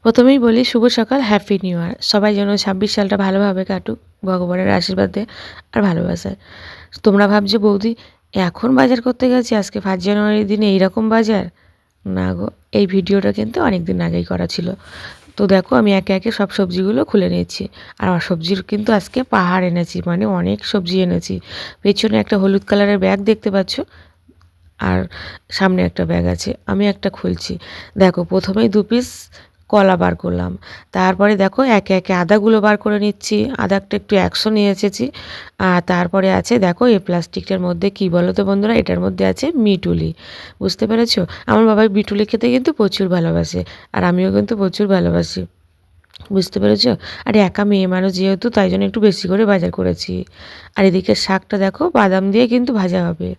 প্রথমেই বলি শুভ সকাল, হ্যাপি নিউ ইয়ার। সবাই যেন ২৬ সালটা ভালোভাবে কাটুক ভগবানের আশীর্বাদে আর ভালোবাসায়। তোমরা ভাবছো বৌদি এখন বাজার করতে গেছি, আজকে ৫ জানুয়ারির দিনে এইরকম বাজার? না গো, এই ভিডিওটা কিন্তু অনেক দিন আগেই করা ছিল। তো দেখো আমি একে একে সব সবজিগুলো খুলে নিচ্ছি। আর সবজির কিন্তু আজকে পাহাড় এনেছি, মানে অনেক সবজি এনেছি। পেছনে একটা হলুদ কালারের ব্যাগ দেখতে পাচ্ছ, আর সামনে একটা ব্যাগ আছে। আমি একটা খুলছি। দেখো প্রথমেই ২ পিস কলা বার করলাম। তারপরে দেখো একে একে আদাগুলো বার করে নিচ্ছি। আদাটা একটু ১০০ নিয়ে এসেছি। আর তারপরে আছে দেখো এই প্লাস্টিকটার মধ্যে কী বলো তো বন্ধুরা, এটার মধ্যে আছে মিটুলি। বুঝতে পেরেছো? আমার বাবা মিটুলি খেতে কিন্তু প্রচুর ভালোবাসে, আর আমিও কিন্তু প্রচুর ভালোবাসি। বুঝতে পেরেছ? আর একা মেয়ে মানুষ যেহেতু, তাই জন্য একটু বেশি করে বাজার করেছি। আর এদিকে শাকটা দেখো বাদাম দিয়ে কিন্তু ভাজা হবে।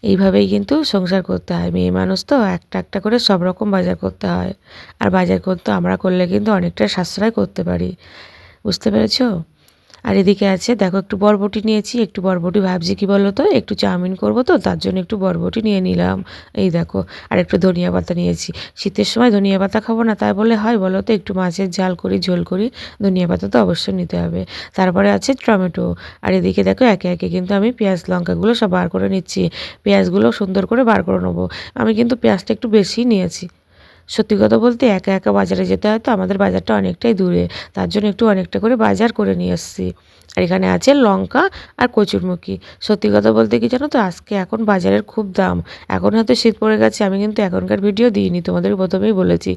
এইভাবেই কিন্তু সংসার করতে হয়। মেয়ে মানুষ তো একটা একটা করে সব রকম বাজার করতে হয়। আর বাজার করতে আমরা করলে কিন্তু অনেকটা সাশ্রয় করতে পারি। বুঝতে পেরেছ? আর এদিকে আছে দেখো একটু বরবটি নিয়েছি। একটু বরবটি ভাবছি কী বলো তো, একটু চাউমিন করব তো, তার জন্য একটু বরবটি নিয়ে নিলাম। এই দেখো, আর একটু ধনিয়া পাতা নিয়েছি। শীতের সময় ধনিয়া পাতা খাবো না তাই বলে হয় বলো তো? একটু মাছের ঝাল করি, ঝোল করি, ধনিয়া পাতা তো অবশ্যই নিতে হবে। তারপরে আছে টমেটো। আর এদিকে দেখো একে একে কিন্তু আমি পেঁয়াজ লঙ্কাগুলো সব বার করে নিচ্ছি। পেঁয়াজগুলো সুন্দর করে বার করে নেবো। আমি কিন্তু পেঁয়াজটা একটু বেশিই নিয়েছি। সত্যি কথা বলতে একা একা বাজারে যেতে হয় তো, আমাদের বাজারটা অনেকটাই দূরে, তার জন্য একটু অনেকটা করে বাজার করে নিয়ে এসেছি। আর এখানে আছে লঙ্কা আর কচুরমুখী। সত্যি কথা বলতে কি জানো তো, আজকে এখন বাজারের খুব দাম। এখন হয়তো শীত পড়ে গেছে, আমি কিন্তু এখনকার ভিডিও দিইনি, তোমাদের প্রথমেই বলেছি।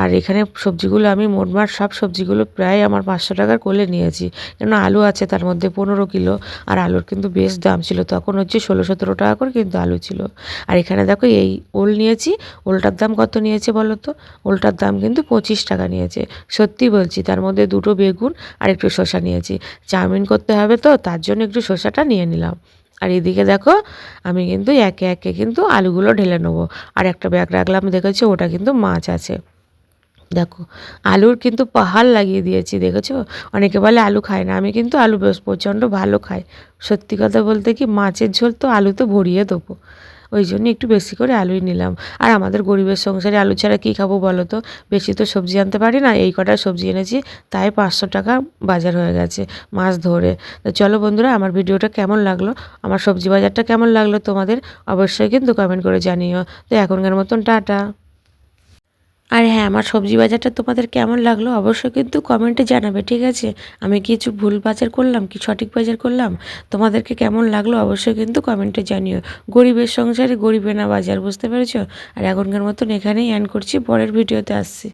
আর এখানে সবজিগুলো আমি মোটমাট সব সবজিগুলো প্রায় আমার ৫০০ টাকার কোলে নিয়েছি। কেন আলু আছে তার মধ্যে ১৫ কিলো, আর আলুর কিন্তু বেশ দাম ছিল তখন, হচ্ছে ১৬-১৭ টাকা করে কিন্তু আলু ছিল। আর এখানে দেখো এই ওল নিয়েছি। ওলটার দাম কত নিয়েছে বলো তো? ওলটার দাম কিন্তু ২৫ টাকা নিয়েছে। সত্যি বলছি, তার মধ্যে ২টো বেগুন আর একটু শসা নিয়েছি। চাউমিন করতে হবে তো, তার জন্য একটু শসাটা নিয়ে নিলাম। আর এদিকে দেখো আমি কিন্তু একে একে কিন্তু আলুগুলো ঢেলে নেবো। আর একটা ব্যাগ রাখলাম, দেখেছো ওটা কিন্তু মাছ আছে। দেখো আলুর কিন্তু পাহাড় লাগিয়ে দিয়েছি, দেখেছো? অনেকে বলে আলু খায় না, আমি কিন্তু আলু বেশ প্রচণ্ড ভালো খাই। সত্যি কথা বলতে কি, মাছের ঝোল তো আলুতে ভরিয়ে দেবো। ওই জন্য একটু বেশি করে আলুই নিলাম। আর আমাদের গরিবের সংসারে আলু ছাড়া কী খাবো বলো তো? বেশি তো সবজি আনতে পারি না, এই কটা সবজি এনেছি, তাই ৫০০ টাকা বাজার হয়ে গেছে মাছ ধরে। তো চলো বন্ধুরা, আমার ভিডিওটা কেমন লাগলো, আমার সবজি বাজারটা কেমন লাগলো তোমাদের, অবশ্যই কিন্তু কমেন্ট করে জানিও। তো এখনকার মতন টাটা। আর হ্যাঁ, আমার সবজি বাজারটা তোমাদের কেমন লাগলো অবশ্যই কিন্তু কমেন্টে জানাবে, ঠিক আছে? আমি কিছু ভুল বাজার করলাম কি সঠিক বাজার করলাম, তোমাদেরকে কেমন লাগলো অবশ্যই কিন্তু কমেন্টে জানিও। গরিবের সংসারে গরিবে না বাজার, বুঝতে পেরেছো? আর এখনকার মতন এখানেই এন্ড করছি, পরের ভিডিওতে আসছি।